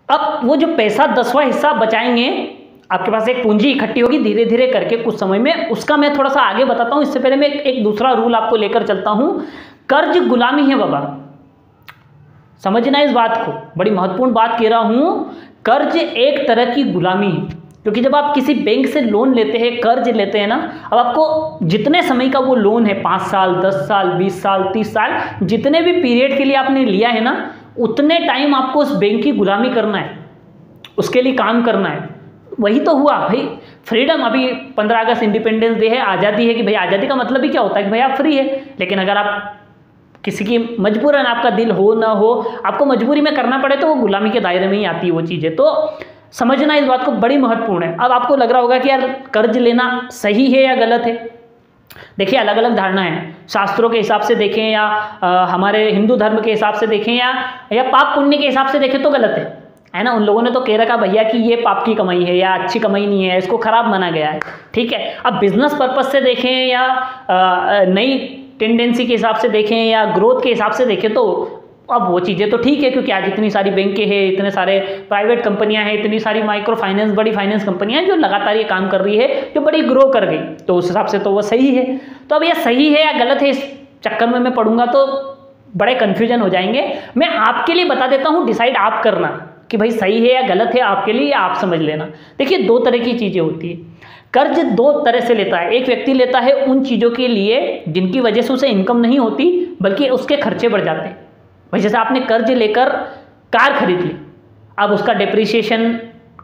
अब वो जो पैसा 10वां हिस्सा बचाएंगे, आपके पास एक पूंजी इकट्ठी होगी धीरे धीरे करके कुछ समय में, उसका मैं थोड़ा सा आगे बताता हूं। इससे पहले मैं एक दूसरा रूल आपको लेकर चलता हूं। कर्ज गुलामी है बाबा, समझना इस बात को, बड़ी महत्वपूर्ण बात कह रहा हूं। कर्ज एक तरह की गुलामी है, क्योंकि जब आप किसी बैंक से लोन लेते हैं, कर्ज लेते हैं ना, अब आपको जितने समय का वो लोन है, 5 साल, 10 साल, 20 साल, 30 साल, जितने भी पीरियड के लिए आपने लिया है ना, उतने टाइम आपको उस बैंक की गुलामी करना है, उसके लिए काम करना है। वही तो हुआ भाई, फ्रीडम। अभी 15 अगस्त इंडिपेंडेंस डे है, आज़ादी है, कि भाई आज़ादी का मतलब ही क्या होता है कि भाई आप फ्री है। लेकिन अगर आप किसी की मजबूरन, आपका दिल हो ना हो, आपको मजबूरी में करना पड़े, तो वो गुलामी के दायरे में ही आती है वो चीज़ें। तो समझना इस बात को बड़ी महत्वपूर्ण है। अब आपको लग रहा होगा कि यार कर्ज लेना सही है या गलत है। देखिए, अलग अलग धारणा है, शास्त्रों के हिसाब से देखें या हमारे हिंदू धर्म के हिसाब से देखें या पाप पुण्य के हिसाब से देखें तो गलत है ना। उन लोगों ने तो कह रखा भैया कि ये पाप की कमाई है या अच्छी कमाई नहीं है, इसको खराब माना गया है, ठीक है। अब बिजनेस पर्पज से देखें या नई टेंडेंसी के हिसाब से देखें या ग्रोथ के हिसाब से देखें, तो अब वो चीज़ें तो ठीक है, क्योंकि आज इतनी सारी बैंकें हैं, इतने सारे प्राइवेट कंपनियां हैं, इतनी सारी माइक्रो फाइनेंस, बड़ी फाइनेंस कंपनियां हैं जो लगातार ये काम कर रही है, जो बड़ी ग्रो कर गई, तो उस हिसाब से तो वो सही है। तो अब ये सही है या गलत है, इस चक्कर में मैं पढ़ूंगा तो बड़े कन्फ्यूजन हो जाएंगे। मैं आपके लिए बता देता हूँ, डिसाइड आप करना कि भाई सही है या गलत है आपके लिए, या आप समझ लेना। देखिए, 2 तरह की चीज़ें होती है। कर्ज 2 तरह से लेता है। एक व्यक्ति लेता है उन चीज़ों के लिए जिनकी वजह से उसे इनकम नहीं होती, बल्कि उसके खर्चे बढ़ जाते हैं। भाई जैसे आपने कर्ज लेकर कार खरीद ली, अब उसका डिप्रिसिएशन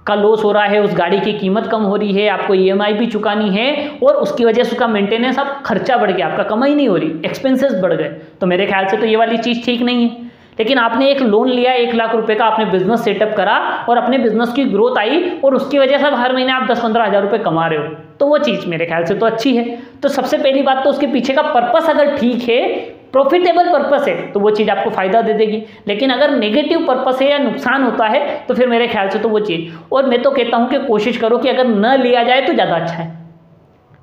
का लॉस हो रहा है, उस गाड़ी की कीमत कम हो रही है, आपको EMI भी चुकानी है, और उसकी वजह से उसका मेंटेनेंस, अब खर्चा बढ़ गया, आपका कमाई नहीं हो रही, एक्सपेंसेस बढ़ गए। तो मेरे ख्याल से तो ये वाली चीज़ ठीक नहीं है। लेकिन आपने एक लोन लिया 1 लाख रुपए का, आपने बिजनेस सेटअप करा और अपने बिजनेस की ग्रोथ आई, और उसकी वजह से हर महीने आप 10-15 हज़ार रुपए कमा रहे हो, तो वो चीज़ मेरे ख्याल से तो अच्छी है। तो सबसे पहली बात तो उसके पीछे का पर्पस अगर ठीक है, प्रॉफिटेबल पर्पस है, तो वो चीज़ आपको फायदा दे देगी। लेकिन अगर नेगेटिव पर्पस है या नुकसान होता है, तो फिर मेरे ख्याल से तो वो चीज़, और मैं तो कहता हूँ कि कोशिश करो कि अगर न लिया जाए तो ज़्यादा अच्छा है,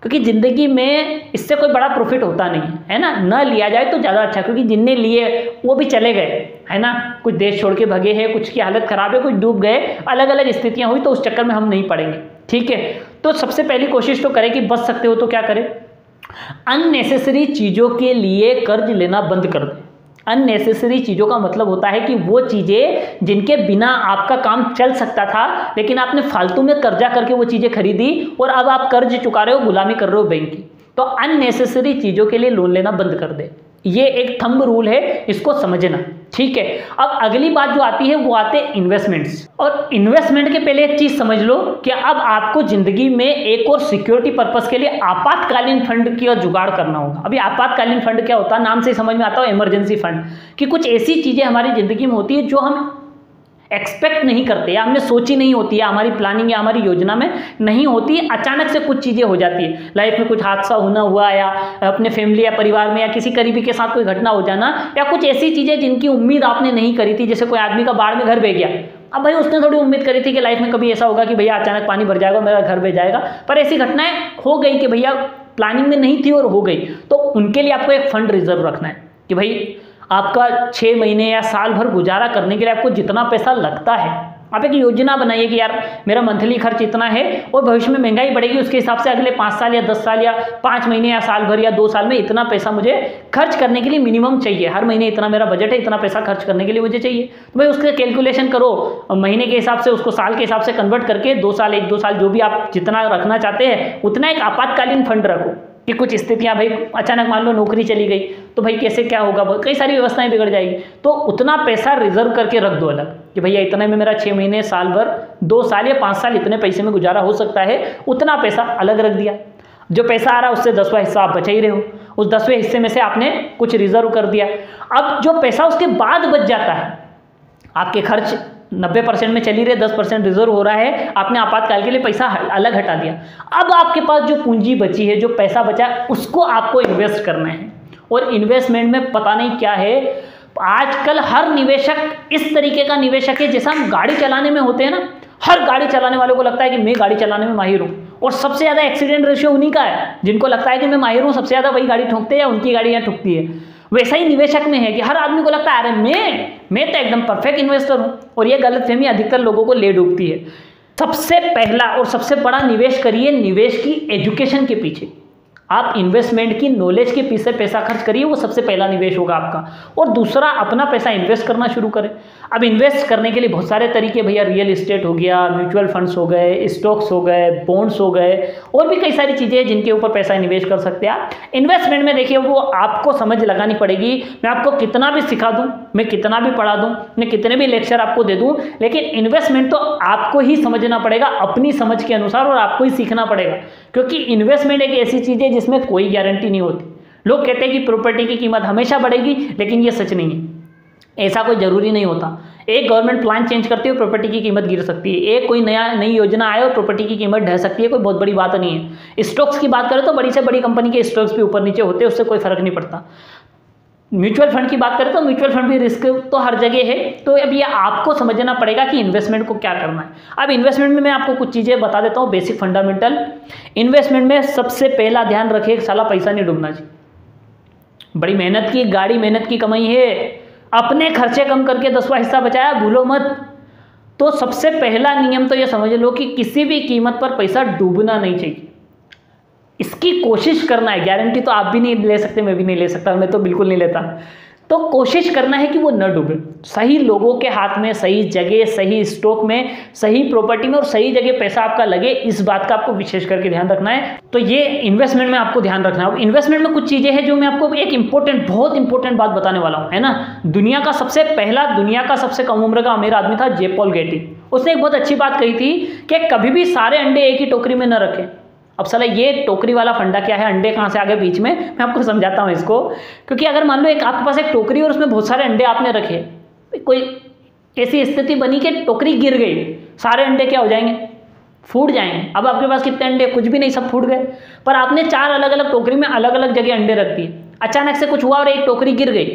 क्योंकि ज़िंदगी में इससे कोई बड़ा प्रॉफिट होता नहीं है ना। न लिया जाए तो ज़्यादा अच्छा, क्योंकि जिनने लिए वो भी चले गए, है ना। कुछ देश छोड़ के भगे हैं, कुछ की हालत ख़राब है, कुछ डूब गए, अलग अलग स्थितियाँ हुई, तो उस चक्कर में हम नहीं पड़ेंगे, ठीक है। तो सबसे पहली कोशिश तो करें कि बच सकते हो तो क्या करें, अननेसेसरी चीज़ों के लिए कर्ज लेना बंद कर दें। अननेसेसरी चीज़ों का मतलब होता है कि वो चीज़ें जिनके बिना आपका काम चल सकता था, लेकिन आपने फालतू में कर्जा करके वो चीज़ें खरीदी, और अब आप कर्ज चुका रहे हो, गुलामी कर रहे हो बैंक की। तो अननेसेसरी चीज़ों के लिए लोन लेना बंद कर दे, ये एक थंब रूल है, इसको समझना, ठीक है। अब अगली बात जो आती है वो आते हैं इन्वेस्टमेंट्स। और इन्वेस्टमेंट के पहले एक चीज समझ लो कि अब आपको जिंदगी में एक और सिक्योरिटी पर्पस के लिए आपातकालीन फंड की जुगाड़ करना होगा। अभी आपातकालीन फंड क्या होता है, नाम से समझ में आता है, इमरजेंसी फंड, कि कुछ ऐसी चीजें हमारी जिंदगी में होती है जो हम एक्सपेक्ट नहीं करते, या हमने सोची नहीं होती है, हमारी प्लानिंग या हमारी योजना में नहीं होती है, अचानक से कुछ चीज़ें हो जाती है, लाइफ में कुछ हादसा होना हुआ, या अपने फैमिली या परिवार में या किसी करीबी के साथ कोई घटना हो जाना, या कुछ ऐसी चीज़ें जिनकी उम्मीद आपने नहीं करी थी। जैसे कोई आदमी का बाढ़ में घर बह गया, अब भाई उसने थोड़ी उम्मीद करी थी कि लाइफ में कभी ऐसा होगा कि भैया अचानक पानी भर जाएगा, मेरा घर बह जाएगा, पर ऐसी घटनाएं हो गई कि भैया प्लानिंग में नहीं थी और हो गई। तो उनके लिए आपको एक फंड रिजर्व रखना है कि भाई आपका 6 महीने या साल भर गुजारा करने के लिए आपको जितना पैसा लगता है, आप एक योजना बनाइए कि यार मेरा मंथली खर्च इतना है, और भविष्य में महंगाई बढ़ेगी, उसके हिसाब से अगले 5 साल या 10 साल या 5 महीने या साल भर या 2 साल में इतना पैसा मुझे खर्च करने के लिए मिनिमम चाहिए, हर महीने इतना मेरा बजट है, इतना पैसा खर्च करने के लिए मुझे चाहिए। तो भाई उसके कैलकुलेशन करो, महीने के हिसाब से उसको साल के हिसाब से कन्वर्ट करके 2 साल 1-2 साल जो भी आप जितना रखना चाहते हैं उतना एक आपातकालीन फंड रखो, कि कुछ स्थितियां भाई अचानक मान लो नौकरी चली गई, तो भाई कैसे क्या होगा, कई सारी व्यवस्थाएं बिगड़ जाएगी, तो उतना पैसा रिजर्व करके रख दो अलग, कि भैया इतने में मेरा 6 महीने, साल भर, 2 साल या 5 साल इतने पैसे में गुजारा हो सकता है, उतना पैसा अलग रख दिया। जो पैसा आ रहा है उससे 10वां हिस्सा आप बचा ही रहे हो, उस 10वें हिस्से में से आपने कुछ रिजर्व कर दिया। अब जो पैसा उसके बाद बच जाता है, आपके खर्च 90% में चली रहे, 10% रिजर्व हो रहा है, आपने आपातकाल के लिए पैसा अलग हटा दिया। अब आपके पास जो पूंजी बची है, जो पैसा बचा, उसको आपको इन्वेस्ट करना है। और इन्वेस्टमेंट में पता नहीं क्या है, आजकल हर निवेशक इस तरीके का निवेशक है जैसा हम गाड़ी चलाने में होते हैं ना, हर गाड़ी चलाने वालों को लगता है कि मैं गाड़ी चलाने में माहिर हूँ, और सबसे ज़्यादा एक्सीडेंट रेशियो उन्हीं का है जिनको लगता है कि मैं माहिर हूँ, सबसे ज़्यादा वही गाड़ी ठोकते हैं या उनकी गाड़ी यहाँ ठुकती है। वैसा ही निवेशक में है कि हर आदमी को लगता है अरे मैं तो एकदम परफेक्ट इन्वेस्टर हूं, और ये गलतफहमी अधिकतर लोगों को ले डूबती है। सबसे पहला और सबसे बड़ा निवेश करिए निवेश की एजुकेशन के पीछे। आप इन्वेस्टमेंट की नॉलेज के पीछे पैसा खर्च करिए, वो सबसे पहला निवेश होगा आपका। और दूसरा, अपना पैसा इन्वेस्ट करना शुरू करें। अब इन्वेस्ट करने के लिए बहुत सारे तरीके, भैया रियल एस्टेट हो गया, म्यूचुअल फंड्स हो गए, स्टॉक्स हो गए, बॉन्ड्स हो गए, और भी कई सारी चीज़ें हैं जिनके ऊपर पैसा निवेश कर सकते हैं आप। इन्वेस्टमेंट में देखिए वो आपको समझ लगानी पड़ेगी। मैं आपको कितना भी सिखा दूँ, मैं कितना भी पढ़ा दूँ, मैं कितने भी लेक्चर आपको दे दूँ, लेकिन इन्वेस्टमेंट तो आपको ही समझना पड़ेगा अपनी समझ के अनुसार, और आपको ही सीखना पड़ेगा। क्योंकि इन्वेस्टमेंट एक ऐसी चीज़ है जिसमें कोई गारंटी नहीं होती। लोग कहते हैं कि प्रॉपर्टी की कीमत हमेशा बढ़ेगी, लेकिन ये सच नहीं है, ऐसा कोई जरूरी नहीं होता। एक गवर्नमेंट प्लान चेंज करती है, प्रॉपर्टी की कीमत गिर सकती है। एक कोई नई योजना आए और प्रॉपर्टी की कीमत ढह सकती है, कोई बहुत बड़ी बात नहीं है। स्टॉक्स की बात करें तो बड़ी से बड़ी कंपनी के स्टॉक्स भी ऊपर नीचे होते हैं, उससे कोई फर्क नहीं पड़ता। म्यूचुअल फंड की बात करें तो म्यूचुअल फंड भी रिस्क तो हर जगह है। तो अब ये आपको समझना पड़ेगा कि इन्वेस्टमेंट को क्या करना है। अब इन्वेस्टमेंट में मैं आपको कुछ चीज़ें बता देता हूँ, बेसिक फंडामेंटल। इन्वेस्टमेंट में सबसे पहला ध्यान रखिए, साला पैसा नहीं डूबना चाहिए। बड़ी मेहनत की गाड़ी, मेहनत की कमाई है, अपने खर्चे कम करके 10वां हिस्सा बचाया, भूलो मत। तो सबसे पहला नियम तो ये समझ लो कि किसी भी कीमत पर पैसा डूबना नहीं चाहिए। इसकी कोशिश करना है, गारंटी तो आप भी नहीं ले सकते, मैं भी नहीं ले सकता, मैं तो बिल्कुल नहीं लेता। तो कोशिश करना है कि वो न डूबे। सही लोगों के हाथ में, सही जगह, सही स्टॉक में, सही प्रॉपर्टी में और सही जगह पैसा आपका लगे, इस बात का आपको विशेष करके ध्यान रखना है। तो ये इन्वेस्टमेंट में आपको ध्यान रखना है। इन्वेस्टमेंट में कुछ चीज़ें हैं जो मैं आपको एक बहुत इंपॉर्टेंट बात बताने वाला हूँ, है ना। दुनिया का सबसे कम उम्र का अमीर आदमी था जे पॉल गेटी। उसने एक बहुत अच्छी बात कही थी कि कभी भी सारे अंडे एक ही टोकरी में न रखें। अब साला ये टोकरी वाला फंडा क्या है, अंडे कहाँ से आ गए बीच में, मैं आपको समझाता हूँ इसको। क्योंकि अगर मान लो आपके पास एक टोकरी और उसमें बहुत सारे अंडे आपने रखे, कोई ऐसी स्थिति बनी कि टोकरी गिर गई, सारे अंडे क्या हो जाएंगे, फूट जाएंगे। अब आपके पास कितने अंडे, कुछ भी नहीं, सब फूट गए। पर आपने 4 अलग अलग टोकरी में अलग अलग जगह अंडे रख दिए। अचानक से कुछ हुआ और एक टोकरी गिर गई,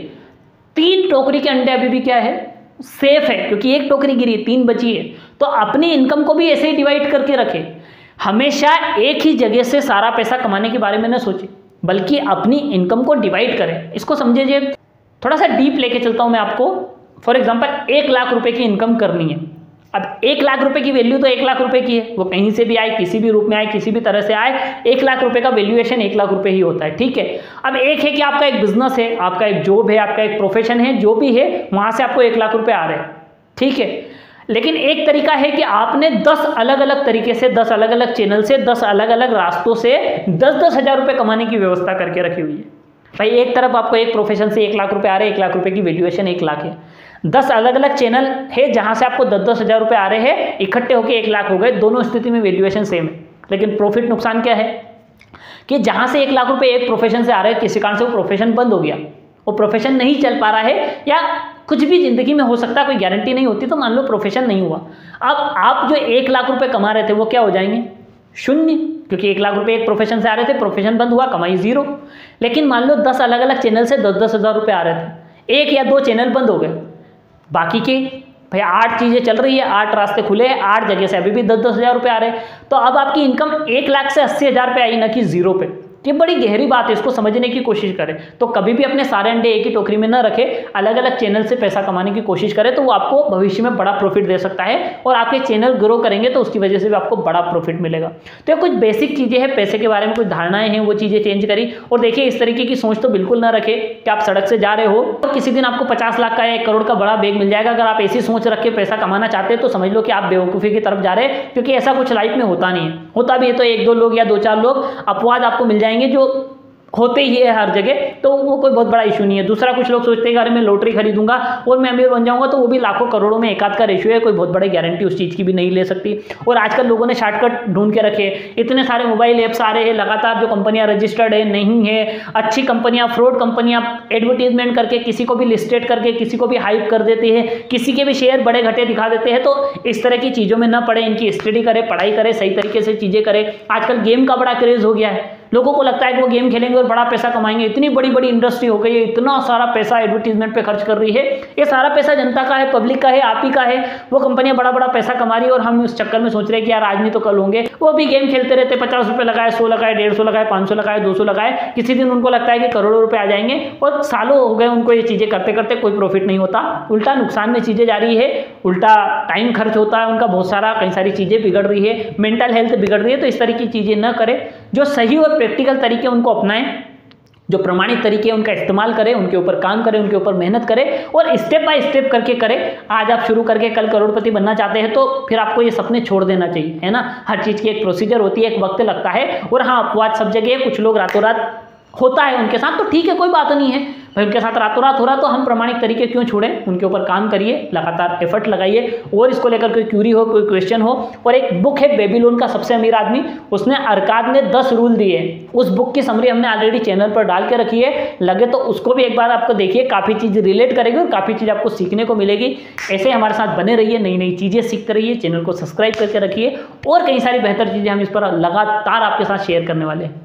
3 टोकरी के अंडे अभी भी क्या है, सेफ है, क्योंकि एक टोकरी गिरी, 3 बची है। तो अपनी इनकम को भी ऐसे ही डिवाइड करके रखे। हमेशा एक ही जगह से सारा पैसा कमाने के बारे में न सोचें, बल्कि अपनी इनकम को डिवाइड करें। इसको समझिए, थोड़ा सा डीप लेके चलता हूं मैं आपको। फॉर एग्जांपल 1 लाख रुपए की इनकम करनी है। अब 1 लाख रुपए की वैल्यू तो 1 लाख रुपए की है, वो कहीं से भी आए, किसी भी रूप में आए, किसी भी तरह से आए, 1 लाख रुपए का वैल्यूएशन 1 लाख रुपए ही होता है, ठीक है। अब एक है कि आपका एक बिजनेस है, आपका एक जॉब है, आपका एक प्रोफेशन है, जो भी है वहां से आपको 1 लाख रुपए आ रहे हैं, ठीक है। लेकिन एक तरीका है कि आपने 10 अलग अलग तरीके से, 10 अलग अलग चैनल से, 10 अलग अलग रास्तों से 10-10 हज़ार रुपये कमाने की व्यवस्था करके रखी हुई है। भाई एक तरफ आपको एक प्रोफेशन से 1 लाख रुपए आ रहे हैं, 1 लाख रुपए की वैल्यूएशन 1 लाख है। 10 अलग अलग चैनल है जहां से आपको 10-10 हज़ार रुपये आ रहे हैं, इकट्ठे होकर 1 लाख हो गए। दोनों स्थिति में वैल्यूएशन सेम है, लेकिन प्रॉफिट नुकसान क्या है कि जहां से 1 लाख रुपए एक प्रोफेशन से आ रहे हैं, किसी कारण से वो प्रोफेशन बंद हो गया, वो प्रोफेशन नहीं चल पा रहा है, या कुछ भी जिंदगी में हो सकता है, कोई गारंटी नहीं होती। तो मान लो प्रोफेशन नहीं हुआ, अब आप जो 1 लाख रुपए कमा रहे थे वो क्या हो जाएंगे, शून्य, क्योंकि 1 लाख रुपए एक प्रोफेशन से आ रहे थे, प्रोफेशन बंद हुआ, कमाई 0। लेकिन मान लो 10 अलग अलग चैनल से 10-10 हज़ार रुपये आ रहे थे, 1 या 2 चैनल बंद हो गए, बाकी के भाई 8 चीज़ें चल रही है, 8 रास्ते खुले हैं, 8 जगह से अभी भी 10-10 हज़ार रुपये आ रहे हैं। तो अब आपकी इनकम 1 लाख से 80 हज़ार रुपये आई, ना कि 0 पे। ये बड़ी गहरी बात है, इसको समझने की कोशिश करें। तो कभी भी अपने सारे अंडे एक ही टोकरी में न रखें, अलग अलग चैनल से पैसा कमाने की कोशिश करें, तो वो आपको भविष्य में बड़ा प्रॉफिट दे सकता है। और आपके चैनल ग्रो करेंगे तो उसकी वजह से भी आपको बड़ा प्रॉफिट मिलेगा। तो ये कुछ बेसिक चीज़ें हैं, पैसे के बारे में कुछ धारणाएं हैं, वो चीज़ें चेंज करी। और देखिए, इस तरीके की सोच तो बिल्कुल ना रखें कि आप सड़क से जा रहे हो तो किसी दिन आपको 50 लाख का या 1 करोड़ का बड़ा बैग मिल जाएगा। अगर आप ऐसी सोच रख के पैसा कमाना चाहते हैं तो समझ लो कि आप बेवकूफ़ी की तरफ जा रहे हैं, क्योंकि ऐसा कुछ लाइफ में होता नहीं है। होता भी है तो 1-2 लोग या 2-4 लोग अपवाद आपको मिल जाएंगे, जो होते ही है हर जगह, तो वो कोई बहुत बड़ा इशू नहीं है। दूसरा, कुछ लोग सोचते हैं कि अरे मैं लॉटरी खरीदूंगा और मैं अमीर बन जाऊंगा, तो वो भी लाखों करोड़ों में एक आध का रेशियो है, कोई बहुत बड़ी गारंटी उस चीज़ की भी नहीं ले सकती। और आजकल लोगों ने शॉर्टकट ढूंढ के रखे, इतने सारे मोबाइल ऐप्स आ रहे हैं लगातार, जो कंपनियां रजिस्टर्ड है नहीं है, अच्छी कंपनियां, फ्रॉड कंपनियां एडवर्टीजमेंट करके किसी को भी लिस्टेड करके किसी को भी हाइप कर देती है, किसी के भी शेयर बड़े घटे दिखा देते हैं। तो इस तरह की चीज़ों में न पड़े, इनकी स्टडी करें, पढ़ाई करें, सही तरीके से चीज़ें करें। आजकल गेम का बड़ा क्रेज हो गया है, लोगों को लगता है कि वो गेम खेलेंगे और बड़ा पैसा कमाएंगे, इतनी बड़ी बड़ी इंडस्ट्री हो गई है, इतना सारा पैसा एडवर्टीजमेंट पे खर्च कर रही है, ये सारा पैसा जनता का है, पब्लिक का है, आप ही का है। वो कंपनियां बड़ा बड़ा पैसा कमा रही है और हम उस चक्कर में सोच रहे हैं कि यार आज नहीं तो कल होंगे। वो भी गेम खेलते रहते, 50 रुपये लगाए, 100 लगाए, 150 लगाए, 500 लगाए, 200 लगाए, किसी दिन उनको लगता है कि करोड़ों रुपए आ जाएंगे और सालों हो गए उनको ये चीज़ें करते करते, कोई प्रॉफिट नहीं होता, उल्टा नुकसान में चीज़ें जा रही है, उल्टा टाइम खर्च होता है उनका बहुत सारा, कई सारी चीज़ें बिगड़ रही है, मेंटल हेल्थ बिगड़ रही है। तो इस तरह की चीज़ें न करें, जो सही और प्रैक्टिकल तरीके उनको अपनाएं, जो प्रमाणित तरीके उनका इस्तेमाल करें, उनके ऊपर काम करें, उनके ऊपर मेहनत करें और स्टेप बाय स्टेप करके करें। आज आप शुरू करके कल करोड़पति बनना चाहते हैं तो फिर आपको ये सपने छोड़ देना चाहिए, है ना। हर चीज़ की एक प्रोसीजर होती है, एक वक्त लगता है। और हाँ, अपवाद सब जगह है, कुछ लोग रातों रात होता है उनके साथ, तो ठीक है, कोई बात नहीं है भाई, उनके साथ रातों रात हो रहा तो हम प्रमाणिक तरीके क्यों छोड़ें, उनके ऊपर काम करिए, लगातार एफर्ट लगाइए। और इसको लेकर कोई क्यूरी हो, कोई क्वेश्चन हो, और एक बुक है बेबीलोन का सबसे अमीर आदमी, उसने अरकाद ने 10 रूल दिए, उस बुक की समरी हमने ऑलरेडी चैनल पर डाल के रखी है, लगे तो उसको भी एक बार आपको देखिए, काफ़ी चीज़ रिलेट करेगी और काफ़ी चीज़ आपको सीखने को मिलेगी। ऐसे हमारे साथ बने रहिए, नई नई चीज़ें सीखते रहिए, चैनल को सब्सक्राइब करके रखिए और कई सारी बेहतर चीज़ें हम इस पर लगातार आपके साथ शेयर करने वाले हैं।